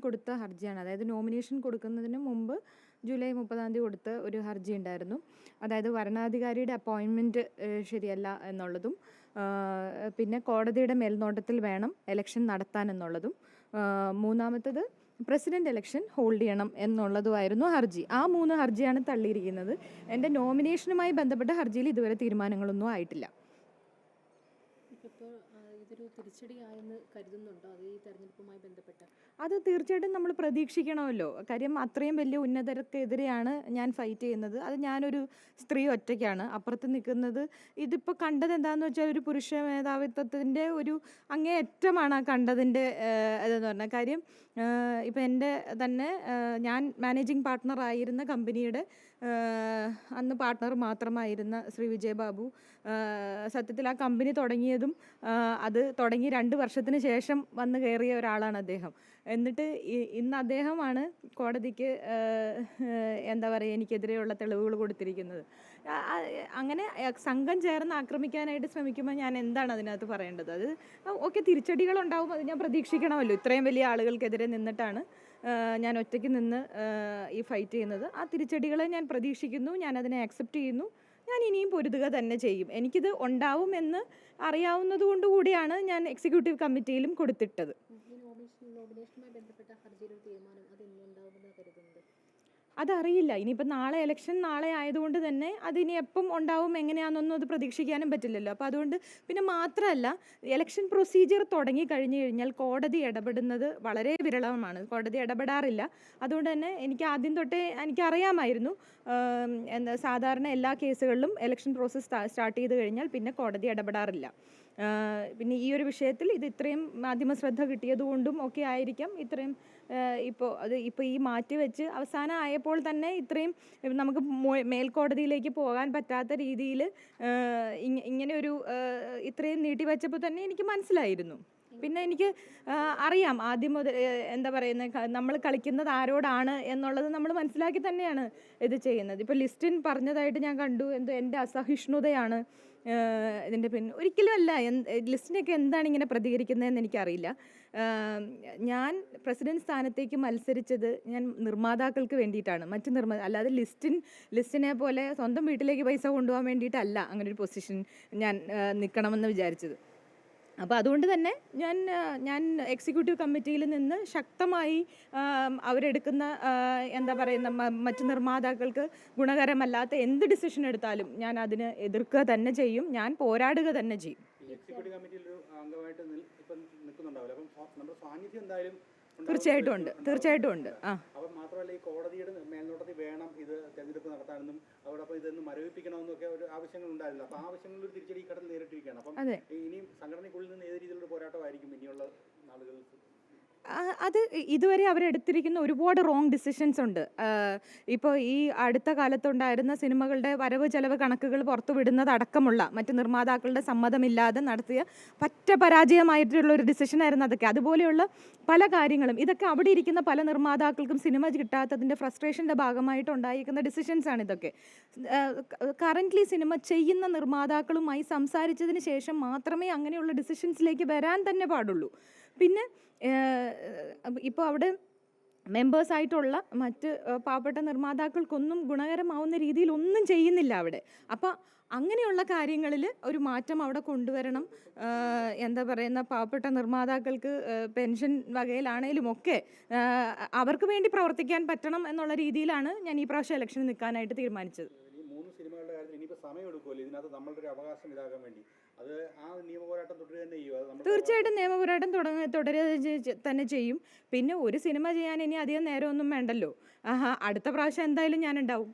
കൊടുത്ത ഹർജിയാണ്. അതായത് നോമിനേഷൻ കൊടുക്കുന്നതിന് മുമ്പ് ജൂലൈ 30 കൊടുത്ത ഒരു ഹർജി ഉണ്ടായിരുന്നു. അതായത് വരണാധികാരിയുടെ അപ്പോയിൻമെൻറ്റ് ശരിയല്ല എന്നുള്ളതും പിന്നെ കോടതിയുടെ മേൽനോട്ടത്തിൽ വേണം ഇലക്ഷൻ നടത്താൻ എന്നുള്ളതും മൂന്നാമത്തത് പ്രസിഡന്റ് ഇലക്ഷൻ ഹോൾഡ് ചെയ്യണം എന്നുള്ളതുമായിരുന്നു ഹർജി. ആ 3 ഹർജിയാണ് തള്ളിയിരിക്കുന്നത്. എൻ്റെ നോമിനേഷനുമായി ബന്ധപ്പെട്ട ഹർജിയിൽ ഇതുവരെ തീരുമാനങ്ങളൊന്നും ആയിട്ടില്ല. ഇതൊരു തിരിച്ചടിയായെന്ന് കരുതുന്നുണ്ടോ അത് ഈ തെരഞ്ഞെടുപ്പുമായി ബന്ധപ്പെട്ട്? അത് തീർച്ചയായിട്ടും നമ്മൾ പ്രതീക്ഷിക്കണമല്ലോ. കാര്യം അത്രയും വലിയ ഉന്നതർക്കെതിരെയാണ് ഞാൻ ഫൈറ്റ് ചെയ്യുന്നത്. അത് ഞാനൊരു സ്ത്രീ ഒറ്റയ്ക്കാണ്. അപ്പുറത്ത് നിൽക്കുന്നത് ഇതിപ്പോൾ കണ്ടത് എന്താണെന്ന് വെച്ചാൽ ഒരു പുരുഷ മേധാവിത്വത്തിൻ്റെ ഒരു അങ്ങേയറ്റമാണ് ആ കണ്ടതിൻ്റെ ഇതെന്ന് പറഞ്ഞാൽ. കാര്യം ഇപ്പം എൻ്റെ തന്നെ ഞാൻ മാനേജിങ് പാർട്ട്ണറായിരുന്ന കമ്പനിയുടെ അന്ന് പാർട്ട്ണർ മാത്രമായിരുന്ന ശ്രീ വിജയബാബു സത്യത്തിൽ ആ കമ്പനി തുടങ്ങിയതും അത് തുടങ്ങി 2 വർഷത്തിന് ശേഷം വന്ന് കയറിയ ഒരാളാണ് അദ്ദേഹം. എന്നിട്ട് ഇന്ന് അദ്ദേഹമാണ് കോടതിക്ക് എന്താ പറയുക എനിക്കെതിരെയുള്ള തെളിവുകൾ കൊടുത്തിരിക്കുന്നത്. അങ്ങനെ സംഘം ചേർന്ന് ആക്രമിക്കാനായിട്ട് ശ്രമിക്കുമ്പോൾ ഞാൻ എന്താണ് അതിനകത്ത് പറയേണ്ടത്? അത് ഓക്കെ, തിരിച്ചടികളുണ്ടാവും, അത് ഞാൻ പ്രതീക്ഷിക്കണമല്ലോ. ഇത്രയും വലിയ ആളുകൾക്കെതിരെ നിന്നിട്ടാണ് ഞാൻ ഒറ്റയ്ക്ക് നിന്ന് ഈ ഫൈറ്റ് ചെയ്യുന്നത്. ആ തിരിച്ചടികളെ ഞാൻ പ്രതീക്ഷിക്കുന്നു, ഞാനതിനെ ആക്സെപ്റ്റ് ചെയ്യുന്നു. ഞാൻ ഇനിയും പൊരുതുക തന്നെ ചെയ്യും. എനിക്കിത് ഉണ്ടാവുമെന്ന് അറിയാവുന്നത് കൊണ്ട് കൂടിയാണ് ഞാൻ എക്സിക്യൂട്ടീവ് കമ്മിറ്റിയിലും കൊടുത്തിട്ടത്. നോമിനേഷനുമായി ബന്ധപ്പെട്ട ഹർജിയിൽ ഒരു തീരുമാനം അത് എന്നുണ്ടാവുമെന്ന് കരുതുന്നത്? അതറിയില്ല. ഇനിയിപ്പോൾ നാളെ ഇലക്ഷൻ നാളെ ആയതുകൊണ്ട് തന്നെ അതിനി എപ്പം ഉണ്ടാവും എങ്ങനെയാണെന്നൊന്നും അത് പ്രതീക്ഷിക്കാനും പറ്റില്ലല്ലോ. അപ്പോൾ അതുകൊണ്ട് പിന്നെ മാത്രമല്ല ഇലക്ഷൻ പ്രൊസീജിയർ തുടങ്ങി കഴിഞ്ഞു കഴിഞ്ഞാൽ കോടതി ഇടപെടുന്നത് വളരെ വിരളമാണ്. കോടതി ഇടപെടാറില്ല. അതുകൊണ്ട് തന്നെ എനിക്ക് ആദ്യം തൊട്ടേ എനിക്കറിയാമായിരുന്നു എന്താ സാധാരണ എല്ലാ കേസുകളിലും ഇലക്ഷൻ പ്രോസസ്സ് സ്റ്റാർട്ട് ചെയ്ത് കഴിഞ്ഞാൽ പിന്നെ കോടതി ഇടപെടാറില്ല. പിന്നെ ഈ ഒരു വിഷയത്തിൽ ഇത് ഇത്രയും മാധ്യമ ശ്രദ്ധ കിട്ടിയതുകൊണ്ടും ഒക്കെ ആയിരിക്കാം ഇത്രയും ഇപ്പോൾ ഈ മാറ്റി വെച്ച് അവസാനം ആയപ്പോൾ തന്നെ ഇത്രയും നമുക്ക് മേൽക്കോടതിയിലേക്ക് പോകാൻ പറ്റാത്ത രീതിയിൽ ഇങ്ങനെ ഒരു ഇത്രയും നീട്ടിവെച്ചപ്പോൾ തന്നെ എനിക്ക് മനസ്സിലായിരുന്നു. പിന്നെ എനിക്ക് അറിയാം ആദ്യം മുതൽ എന്താ പറയുന്നത് നമ്മൾ കളിക്കുന്നത് ആരോടാണ് എന്നുള്ളത് നമ്മൾ മനസ്സിലാക്കി തന്നെയാണ് ഇത് ചെയ്യുന്നത്. ഇപ്പോൾ ലിസ്റ്റിൻ പറഞ്ഞതായിട്ട് ഞാൻ കണ്ടു എൻ്റെ അസഹിഷ്ണുതയാണ് ഇതിൻ്റെ പിന്നെ ഒരിക്കലും അല്ല. ലിസ്റ്റിനൊക്കെ എന്താണ് ഇങ്ങനെ പ്രതികരിക്കുന്നതെന്ന് എനിക്കറിയില്ല. ഞാൻ പ്രസിഡന്റ് സ്ഥാനത്തേക്ക് മത്സരിച്ചത് ഞാൻ നിർമ്മാതാക്കൾക്ക് വേണ്ടിയിട്ടാണ്, അല്ലാതെ ലിസ്റ്റിനെ പോലെ സ്വന്തം വീട്ടിലേക്ക് പൈസ കൊണ്ടുപോകാൻ വേണ്ടിയിട്ടല്ല അങ്ങനെ ഒരു പൊസിഷൻ ഞാൻ നിൽക്കണമെന്ന് വിചാരിച്ചത്. അപ്പോൾ അതുകൊണ്ട് തന്നെ ഞാൻ എക്സിക്യൂട്ടീവ് കമ്മിറ്റിയിൽ നിന്ന് ശക്തമായി അവരെടുക്കുന്ന എന്താ പറയുന്ന മറ്റ് നിർമ്മാതാക്കൾക്ക് ഗുണകരമല്ലാത്ത എന്ത് ഡിസിഷൻ എടുത്താലും ഞാൻ അതിന് എതിർക്കുക തന്നെ ചെയ്യും, ഞാൻ പോരാടുക തന്നെ ചെയ്യും. എക്സിക്യൂട്ടീവ് കമ്മിറ്റിയിൽ ഒരു അംഗമായിട്ട് നിൽക്കുന്നുണ്ടാവില്ല, അപ്പം നമ്മുടെ സാന്നിധ്യം എന്തായാലും തീർച്ചയായിട്ടും ഉണ്ട്. അപ്പം മാത്രമല്ല ഈ കോടതിയുടെ മേൽനോട്ടത്തിൽ വേണം ഇത് തെരഞ്ഞെടുപ്പ് നടത്താനെന്നും അതോടൊപ്പം ഇതൊന്ന് മരവിപ്പിക്കണമെന്നും ഒക്കെ ഒരു ആവശ്യങ്ങൾ ഉണ്ടായിരുന്നു. അപ്പോൾ ആവശ്യങ്ങളിൽ ഒരു തിരിച്ചടി കടൽ നേരിട്ടിരിക്കുകയാണ്. അപ്പം ഇനിയും സംഘടനയ്ക്കുള്ളിൽ നിന്ന് ഏത് രീതിയിലുള്ള പോരാട്ടമായിരിക്കും ഇനിയുള്ള നാളുകളിൽ? അത് ഇതുവരെ അവരെടുത്തിരിക്കുന്ന ഒരുപാട് റോങ് ഡിസിഷൻസ് ഉണ്ട്. ഇപ്പോൾ ഈ അടുത്ത കാലത്തുണ്ടായിരുന്ന സിനിമകളുടെ വരവ് ചെലവ് കണക്കുകൾ പുറത്തു വിടുന്നതടക്കമുള്ള മറ്റ് നിർമ്മാതാക്കളുടെ സമ്മതമില്ലാതെ നടത്തിയ പരാജയമായിട്ടുള്ളൊരു ഡിസിഷനായിരുന്നു അതൊക്കെ. അതുപോലെയുള്ള പല കാര്യങ്ങളും ഇതൊക്കെ അവിടെ ഇരിക്കുന്ന പല നിർമ്മാതാക്കൾക്കും സിനിമ കിട്ടാത്തതിൻ്റെ ഫ്രസ്ട്രേഷൻ്റെ ഭാഗമായിട്ട് ഉണ്ടായിരിക്കുന്ന ഡിസിഷൻസാണ് ഇതൊക്കെ. കറൻ്റ്ലി സിനിമ ചെയ്യുന്ന നിർമ്മാതാക്കളുമായി സംസാരിച്ചതിന് ശേഷം മാത്രമേ അങ്ങനെയുള്ള ഡിസിഷൻസിലേക്ക് വരാൻ തന്നെ പാടുള്ളൂ. പിന്നെ ഇപ്പോൾ അവിടെ മെമ്പേഴ്സായിട്ടുള്ള മറ്റ് പാവപ്പെട്ട നിർമ്മാതാക്കൾക്കൊന്നും ഗുണകരമാവുന്ന രീതിയിൽ ഒന്നും ചെയ്യുന്നില്ല അവിടെ. അപ്പോൾ അങ്ങനെയുള്ള കാര്യങ്ങളിൽ ഒരു മാറ്റം അവിടെ കൊണ്ടുവരണം. എന്താ പറയുന്ന പാവപ്പെട്ട നിർമ്മാതാക്കൾക്ക് പെൻഷൻ വകയിലാണേലും ഒക്കെ അവർക്ക് വേണ്ടി പ്രവർത്തിക്കാൻ പറ്റണം എന്നുള്ള രീതിയിലാണ് ഞാൻ ഈ പ്രാവശ്യം ഇലക്ഷന് നിൽക്കാനായിട്ട് തീരുമാനിച്ചത്. സിനിമകളുടെ കാര്യത്തിൽ ഇനിയിപ്പോൾ സമയമെടുക്കുമല്ലോ ഇതിനകത്ത് നമ്മളുടെ ഒരു അവകാശം ഇതാകാൻ വേണ്ടി? അത് ആ നിയമപോരാട്ടം തുടരുക തന്നെ ചെയ്യും? തീർച്ചയായിട്ടും നിയമപോരാട്ടം തുടരുക തന്നെ ചെയ്യും. പിന്നെ ഒരു സിനിമ ചെയ്യാൻ ഇനി അധികം നേരമൊന്നും വേണ്ടല്ലോ. അടുത്ത പ്രാവശ്യം എന്തായാലും ഞാൻ ഉണ്ടാവും.